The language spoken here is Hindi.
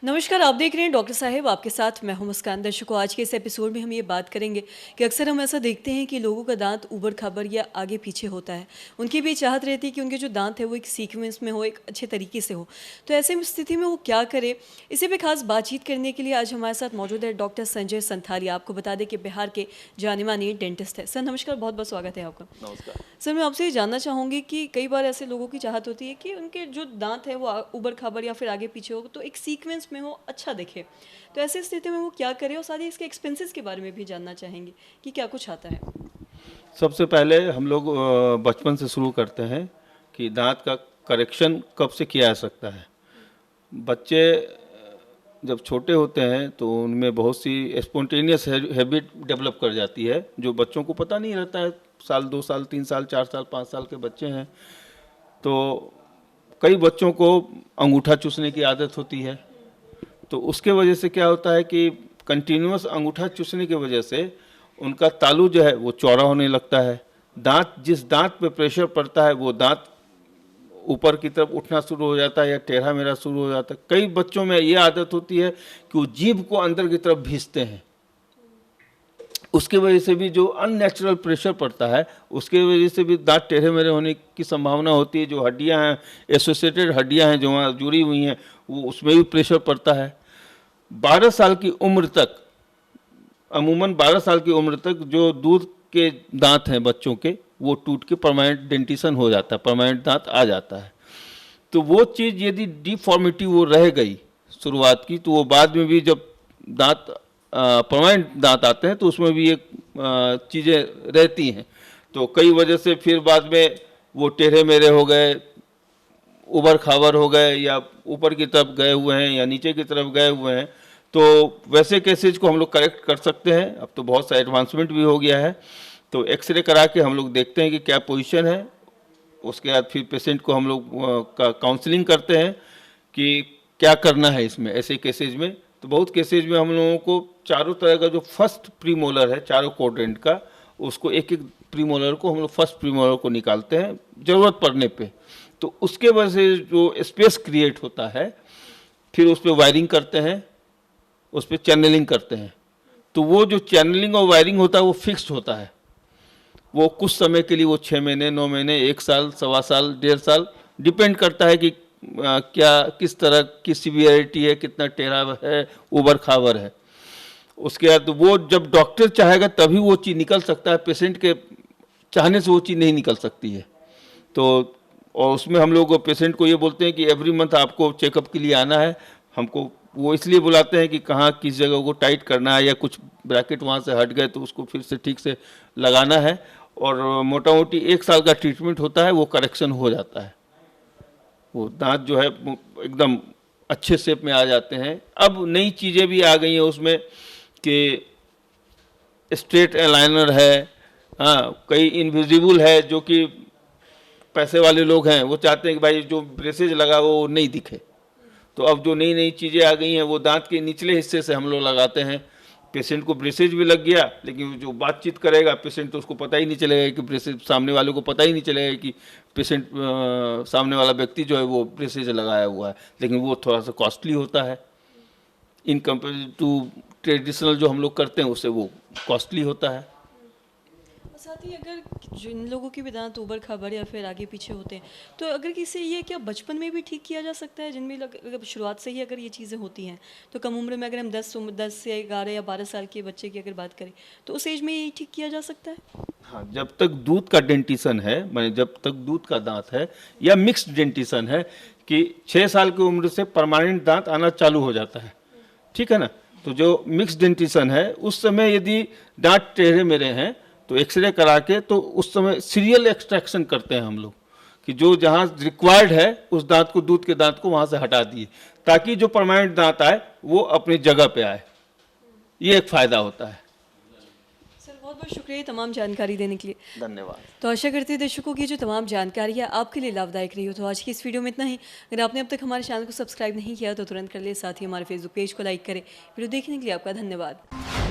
नमस्कार, आप देख रहे हैं डॉक्टर साहब, आपके साथ मैं हूं मुस्कान। दर्शकों, आज के इस एपिसोड में हम ये बात करेंगे कि अक्सर हम ऐसा देखते हैं कि लोगों का दांत ऊबड़-खाबड़ या आगे पीछे होता है। उनकी भी चाहत रहती है कि उनके जो दांत है वो एक सीक्वेंस में हो, एक अच्छे तरीके से हो। तो ऐसे में स्थिति में वो क्या करे, इसी पे खास बातचीत करने के लिए आज हमारे साथ मौजूद है डॉक्टर संजय संथालिया। आपको बता दें कि बिहार के जाने-माने डेंटिस्ट हैं। सर नमस्कार, बहुत-बहुत स्वागत है आपका। नमस्कार। सर मैं आपसे ये जानना चाहूँगी कि कई बार ऐसे लोगों की चाहत होती है कि उनके जो दांत है वो ऊबड़-खाबड़ या फिर आगे पीछे हो तो एक सीक्वेंस में हो, अच्छा दिखे। तो ऐसी स्थिति में वो क्या करे, और साथ ही इसके एक्सपेंसेस के बारे में भी जानना चाहेंगे कि क्या कुछ आता है? सबसे पहले हम लोग बचपन से शुरू करते हैं कि दांत का करेक्शन कब से किया जा सकता है। बच्चे जब छोटे होते हैं तो उनमें बहुत सी स्पॉन्टेनियस हैबिट डेवलप कर जाती है, जो बच्चों को पता नहीं रहता है। साल 2 साल 3 साल 4 साल 5 साल के बच्चे हैं तो कई बच्चों को अंगूठा चूसने की आदत होती है। तो उसके वजह से क्या होता है कि कंटिन्यूअस अंगूठा चूसने की वजह से उनका तालू जो है वो चौड़ा होने लगता है। जिस दांत पे प्रेशर पड़ता है वो दांत ऊपर की तरफ उठना शुरू हो जाता है या टेढ़ा मेढ़ा शुरू हो जाता है। कई बच्चों में ये आदत होती है कि वो जीभ को अंदर की तरफ भींचते हैं। उसके वजह से भी जो अननेचुरल प्रेशर पड़ता है उसके वजह से भी दांत टेढ़े मेढ़े होने की संभावना होती है। जो हड्डियां हैं, एसोसिएटेड हड्डियां हैं जो वहाँ जुड़ी हुई हैं, वो उसमें भी प्रेशर पड़ता है। 12 साल की उम्र तक, अमूमन 12 साल की उम्र तक जो दूध के दांत हैं बच्चों के, वो टूट के परमानेंट डेंटिशन हो जाता है, परमानेंट दांत आ जाता है। तो वो चीज़ यदि डिफॉर्मिटी वो रह गई शुरुआत की, तो वो बाद में भी जब दांत परमानेंट दांत आते हैं तो उसमें भी ये चीज़ें रहती हैं। तो कई वजह से फिर बाद में वो टेढ़े मेढ़े हो गए, उबड़ खाबड़ हो गए, या ऊपर की तरफ गए हुए हैं या नीचे की तरफ गए हुए हैं। तो वैसे केसेज को हम लोग करेक्ट कर सकते हैं। अब तो बहुत सा एडवांसमेंट भी हो गया है। तो एक्सरे करा के हम लोग देखते हैं कि क्या पोजीशन है। उसके बाद फिर पेशेंट को हम लोग का काउंसलिंग करते हैं कि क्या करना है इसमें, ऐसे केसेज में। तो बहुत केसेज में हम लोगों को चारों तरह का जो फर्स्ट प्रीमोलर है, चारों क्वाड्रेंट का, उसको एक एक प्रीमोलर को हम लोग फर्स्ट प्रीमोलर को निकालते हैं ज़रूरत पड़ने पे। तो उसके वजह से जो स्पेस क्रिएट होता है, फिर उस पर वायरिंग करते हैं, उस पर चैनलिंग करते हैं। तो वो जो चैनलिंग और वायरिंग होता है वो फिक्स्ड होता है। वो कुछ समय के लिए, वो 6 महीने 9 महीने 1 साल 1.25 साल 1.5 साल, डिपेंड करता है कि क्या किस तरह की सीवियरिटी है, कितना टेढ़ा है, उबड़ खाबड़ है। उसके बाद वो जब डॉक्टर चाहेगा तभी वो चीज़ निकल सकता है, पेशेंट के चाहने से वो चीज़ नहीं निकल सकती है। तो और उसमें हम लोग पेशेंट को ये बोलते हैं कि एवरी मंथ आपको चेकअप के लिए आना है। हमको वो इसलिए बुलाते हैं कि कहाँ किस जगह को टाइट करना है, या कुछ ब्रैकेट वहाँ से हट गए तो उसको फिर से ठीक से लगाना है। और मोटा मोटी 1 साल का ट्रीटमेंट होता है, वो करेक्शन हो जाता है। वो दांत जो है एकदम अच्छे शेप में आ जाते हैं। अब नई चीज़ें भी आ गई हैं उसमें कि स्ट्रेट अलाइनर है, हाँ, कई इनविजिबल है, जो कि पैसे वाले लोग हैं वो चाहते हैं कि भाई जो ब्रेसेज लगा वो नहीं दिखे। तो अब जो नई नई चीज़ें आ गई हैं वो दांत के निचले हिस्से से हम लोग लगाते हैं। पेशेंट को ब्रेसेज भी लग गया, लेकिन जो बातचीत करेगा पेशेंट तो उसको पता ही नहीं चलेगा कि ब्रेसेज, सामने वाले को पता ही नहीं चलेगा कि पेशेंट सामने वाला व्यक्ति जो है वो ब्रेसेज लगाया हुआ है। लेकिन वो थोड़ा सा कॉस्टली होता है इन कंपेयर टू ट्रेडिशनल जो हम लोग करते हैं, उससे वो कॉस्टली होता है। और साथ ही अगर जिन लोगों के भी दांत ऊबड़ खाबड़ या फिर आगे पीछे होते हैं, तो अगर किसी ये क्या बचपन में भी ठीक किया जा सकता है, जिनमें अगर शुरुआत से ही अगर ये चीज़ें होती हैं, तो कम उम्र में अगर हम 10 से 11 या 12 साल के बच्चे की अगर बात करें तो उस एज में ये ठीक किया जा सकता है? हाँ, जब तक दूध का डेंटिशन है, माने जब तक दूध का दांत है, या मिक्स्ड डेंटिशन है कि 6 साल की उम्र से परमानेंट दांत आना चालू हो जाता है, ठीक है ना। तो जो मिक्स्ड डेंटिशन है उस समय यदि दांत टेढ़े मेढ़े हैं तो एक्सरे करा के, तो उस समय सीरियल एक्सट्रैक्शन करते हैं हम लोग कि जो जहाँ रिक्वायर्ड है उस दांत को, दूध के दांत को वहाँ से हटा दिए, ताकि जो परमानेंट दांत आए वो अपनी जगह पे आए। ये एक फ़ायदा होता है। सर बहुत बहुत शुक्रिया तमाम जानकारी देने के लिए। धन्यवाद। तो आशा करते हैं दर्शकों की जो तमाम जानकारी है आपके लिए लाभदायक रही हो। तो आज की इस वीडियो में इतना ही। अगर आपने अब तक हमारे चैनल को सब्सक्राइब नहीं किया तो तुरंत कर ले, साथ ही हमारे फेसबुक पेज को लाइक करें। वीडियो देखने के लिए आपका धन्यवाद।